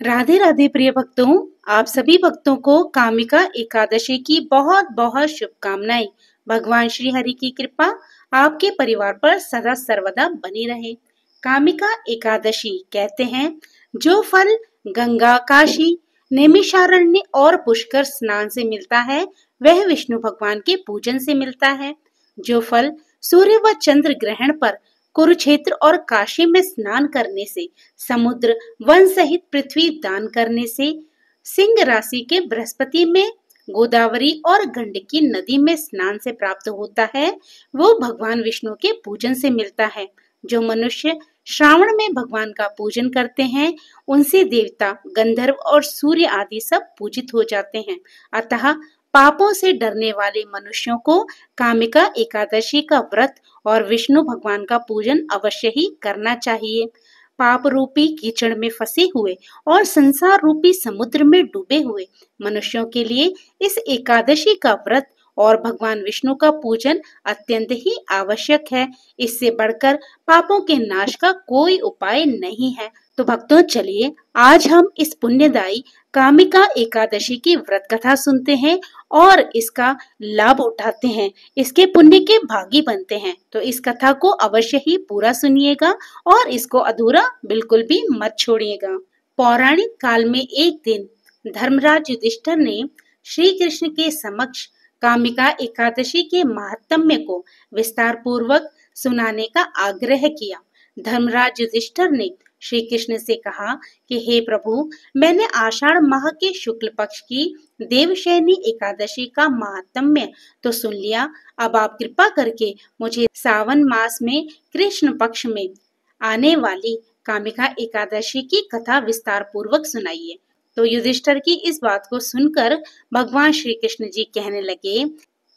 राधे राधे प्रिय भक्तों, आप सभी भक्तों को कामिका एकादशी की बहुत बहुत शुभकामनाएं। भगवान श्री हरि की कृपा आपके परिवार पर सदा सर्वदा बनी रहे। कामिका एकादशी कहते हैं जो फल गंगा, काशी, नैमिषारण्य और पुष्कर स्नान से मिलता है वह विष्णु भगवान के पूजन से मिलता है। जो फल सूर्य व चंद्र ग्रहण पर कुरुक्षेत्र और काशी में स्नान करने से, समुद्र वन सहित पृथ्वी दान करने से, सिंह राशि के बृहस्पति में, गोदावरी और गंडकी नदी में स्नान से प्राप्त होता है, वो भगवान विष्णु के पूजन से मिलता है। जो मनुष्य श्रावण में भगवान का पूजन करते हैं उनसे देवता, गंधर्व और सूर्य आदि सब पूजित हो जाते हैं। अतः पापों से डरने वाले मनुष्यों को कामिका एकादशी का व्रत और विष्णु भगवान का पूजन अवश्य ही करना चाहिए। पाप रूपी कीचड़ में फंसे हुए और संसार रूपी समुद्र में डूबे हुए मनुष्यों के लिए इस एकादशी का व्रत और भगवान विष्णु का पूजन अत्यंत ही आवश्यक है। इससे बढ़कर पापों के नाश का कोई उपाय नहीं है। तो भक्तों, चलिए आज हम इस पुण्यदायी कामिका एकादशी की व्रत कथा सुनते हैं और इसका लाभ उठाते हैं, इसके पुण्य के भागी बनते हैं। तो इस कथा को अवश्य ही पूरा सुनिएगा और इसको अधूरा बिल्कुल भी मत छोड़िएगा। पौराणिक काल में एक दिन धर्मराज युधिष्ठिर ने श्री कृष्ण के समक्ष कामिका एकादशी के महात्म्य को विस्तार पूर्वक सुनाने का आग्रह किया। धर्मराज युधिष्ठिर ने श्री कृष्ण से कहा कि हे प्रभु, मैंने आषाढ़ माह के शुक्ल पक्ष की देवशयनी एकादशी का महात्म्य तो सुन लिया। अब आप कृपा करके मुझे सावन मास में कृष्ण पक्ष में आने वाली कामिका एकादशी की कथा विस्तार पूर्वक सुनाइए। तो युधिष्ठिर की इस बात को सुनकर भगवान श्री कृष्ण जी कहने लगे,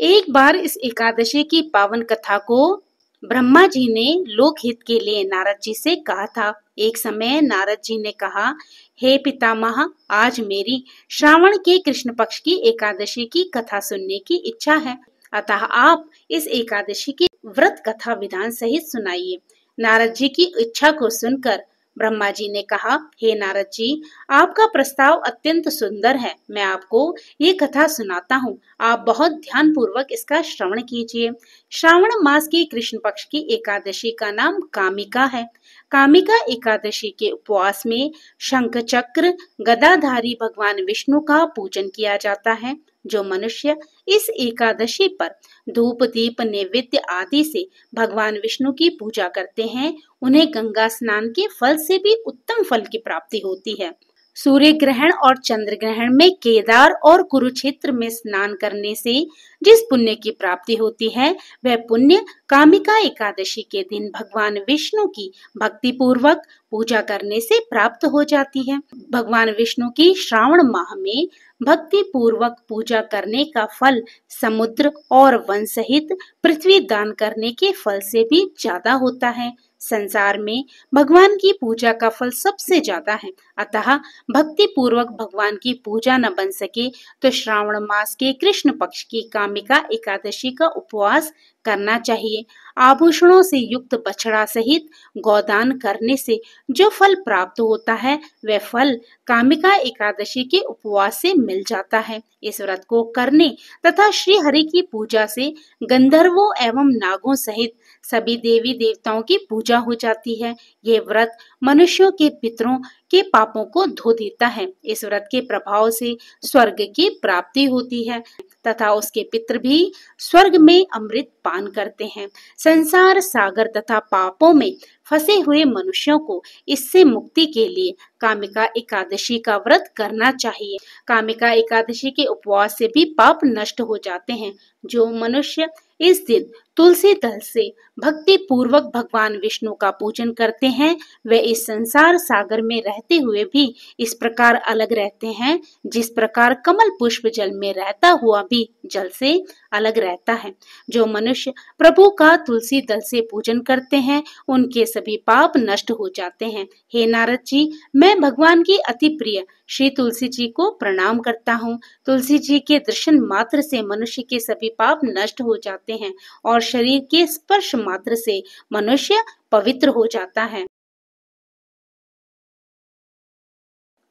एक बार इस एकादशी की पावन कथा को ब्रह्मा जी ने लोकहित के लिए नारद जी से कहा था। एक समय नारद जी ने कहा, हे पितामह, आज मेरी श्रावण के कृष्ण पक्ष की एकादशी की कथा सुनने की इच्छा है, अतः आप इस एकादशी की व्रत कथा विधान सहित सुनाइए। नारद जी की इच्छा को सुनकर ब्रह्मा जी ने कहा, हे नारद जी, आपका प्रस्ताव अत्यंत सुंदर है। मैं आपको ये कथा सुनाता हूँ, आप बहुत ध्यान पूर्वक इसका श्रवण कीजिए। श्रावण मास की कृष्ण पक्ष की एकादशी का नाम कामिका है। कामिका एकादशी के उपवास में शंख चक्र गदाधारी भगवान विष्णु का पूजन किया जाता है। जो मनुष्य इस एकादशी पर धूप दीप नैवेद्य आदि से भगवान विष्णु की पूजा करते हैं उन्हें गंगा स्नान के फल से भी उत्तम फल की प्राप्ति होती है। सूर्य ग्रहण और चंद्र ग्रहण में केदार और कुरुक्षेत्र में स्नान करने से जिस पुण्य की प्राप्ति होती है वह पुण्य कामिका एकादशी के दिन भगवान विष्णु की भक्ति पूर्वक पूजा करने से प्राप्त हो जाती है। भगवान विष्णु की श्रावण माह में भक्ति पूर्वक पूजा करने का फल समुद्र और वन सहित पृथ्वी दान करने के फल से भी ज्यादा होता है। संसार में भगवान की पूजा का फल सबसे ज्यादा है, अतः भक्ति पूर्वक भगवान की पूजा न बन सके तो श्रावण मास के कृष्ण पक्ष की कामिका एकादशी का उपवास करना चाहिए। आभूषणों से युक्त बछड़ा सहित गोदान करने से जो फल प्राप्त होता है वह फल कामिका एकादशी के उपवास से मिल जाता है। इस व्रत को करने तथा श्री हरि की पूजा से गंधर्वों एवं नागों सहित सभी देवी देवताओं की पूजा हो जाती है। ये व्रत मनुष्यों के पितरों के पापों को धो देता है। इस व्रत के प्रभाव से स्वर्ग की प्राप्ति होती है तथा उसके पितर भी स्वर्ग में अमृत पान करते हैं। संसार सागर तथा पापों में फंसे हुए मनुष्यों को इससे मुक्ति के लिए कामिका एकादशी का व्रत करना चाहिए। कामिका एकादशी के उपवास से भी पाप नष्ट हो जाते हैं। जो मनुष्य इस दिन तुलसी दल से भक्ति पूर्वक भगवान विष्णु का पूजन करते हैं वे इस संसार सागर में रहते हुए भी इस प्रकार अलग रहते हैं जिस प्रकार कमल पुष्प जल में रहता हुआ भी जल से अलग रहता है। जो मनुष्य प्रभु का तुलसी दल से पूजन करते हैं उनके सभी पाप नष्ट हो जाते हैं। हे नारद जी, मैं भगवान की अति प्रिय श्री तुलसी जी को प्रणाम करता हूँ। तुलसी जी के दर्शन मात्र से मनुष्य के सभी पाप नष्ट हो जाते हैं और शरीर के स्पर्श मात्र से मनुष्य पवित्र हो जाता है।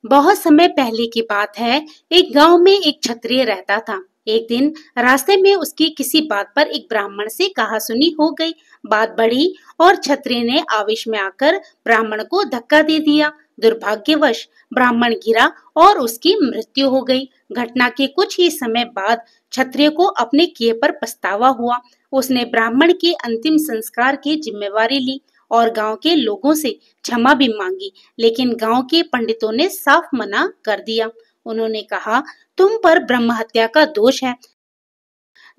बहुत समय पहले की बात है। एक गांव में एक क्षत्रिय रहता था। एक दिन रास्ते में उसकी किसी बात पर एक ब्राह्मण से कहासुनी हो गई। बात बढ़ी और क्षत्रिय ने आवेश में आकर ब्राह्मण को धक्का दे दिया। दुर्भाग्यवश ब्राह्मण गिरा और उसकी मृत्यु हो गई। घटना के कुछ ही समय बाद क्षत्रिय को अपने किए पर पछतावा हुआ। उसने ब्राह्मण के अंतिम संस्कार की जिम्मेवारी ली और गांव के लोगों से क्षमा भी मांगी, लेकिन गांव के पंडितों ने साफ मना कर दिया। उन्होंने कहा, तुम पर ब्रह्म हत्या का दोष है।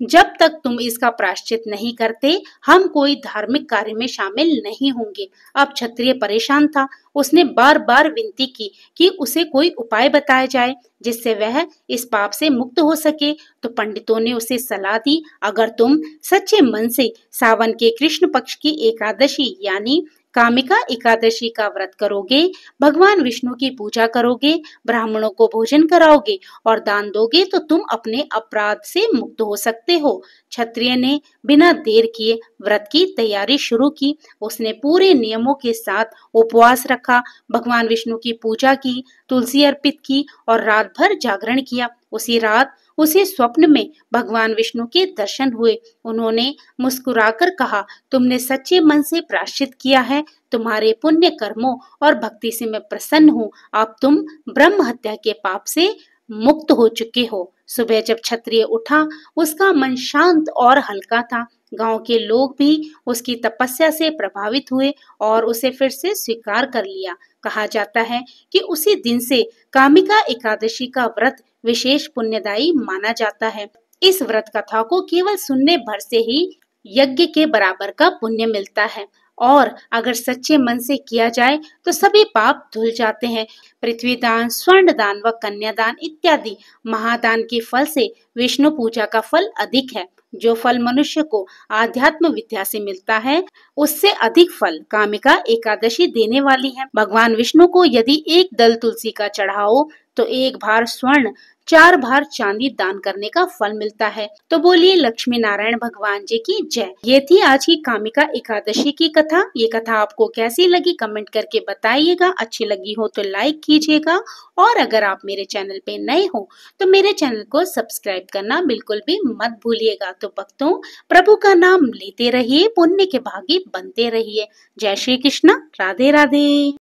जब तक तुम इसका प्रायश्चित नहीं करते, हम कोई धार्मिक कार्य में शामिल नहीं होंगे। अब क्षत्रिय परेशान था। उसने बार बार विनती की कि उसे कोई उपाय बताया जाए जिससे वह इस पाप से मुक्त हो सके। तो पंडितों ने उसे सलाह दी, अगर तुम सच्चे मन से सावन के कृष्ण पक्ष की एकादशी यानी कामिका एकादशी का व्रत करोगे, भगवान विष्णु की पूजा करोगे, ब्राह्मणों को भोजन कराओगे और दान दोगे तो तुम अपने अपराध से मुक्त हो सकते हो। क्षत्रिय ने बिना देर किए व्रत की तैयारी शुरू की। उसने पूरे नियमों के साथ उपवास रखा, भगवान विष्णु की पूजा की, तुलसी अर्पित की और रात भर जागरण किया। उसी रात उसे स्वप्न में भगवान विष्णु के दर्शन हुए। उन्होंने मुस्कुराकर कहा, तुमने सच्चे मन से प्रायश्चित किया है। तुम्हारे पुण्य कर्मों और भक्ति से मैं प्रसन्न हूँ। अब तुम ब्रह्म हत्या के पाप से मुक्त हो चुके हो। सुबह जब क्षत्रिय उठा, उसका मन शांत और हल्का था। गांव के लोग भी उसकी तपस्या से प्रभावित हुए और उसे फिर से स्वीकार कर लिया। कहा जाता है कि उसी दिन से कामिका एकादशी का व्रत विशेष पुण्यदायी माना जाता है। इस व्रत कथा को केवल सुनने भर से ही यज्ञ के बराबर का पुण्य मिलता है और अगर सच्चे मन से किया जाए तो सभी पाप धुल जाते हैं। पृथ्वी दान, स्वर्ण दान व कन्यादान इत्यादि महादान के फल से विष्णु पूजा का फल अधिक है। जो फल मनुष्य को आध्यात्म विद्या से मिलता है, उससे अधिक फल कामिका एकादशी देने वाली है। भगवान विष्णु को यदि एक दल तुलसी का चढ़ाओ तो एक भार स्वर्ण, 4 भार चांदी दान करने का फल मिलता है। तो बोलिए लक्ष्मी नारायण भगवान जी की जय। ये थी आज की कामिका एकादशी की कथा। ये कथा आपको कैसी लगी कमेंट करके बताइएगा। अच्छी लगी हो तो लाइक कीजिएगा और अगर आप मेरे चैनल पे नए हो तो मेरे चैनल को सब्सक्राइब करना बिल्कुल भी मत भूलिएगा। तो भक्तों, प्रभु का नाम लेते रहिए, पुण्य के भागी बनते रहिए। जय श्री कृष्ण, राधे राधे।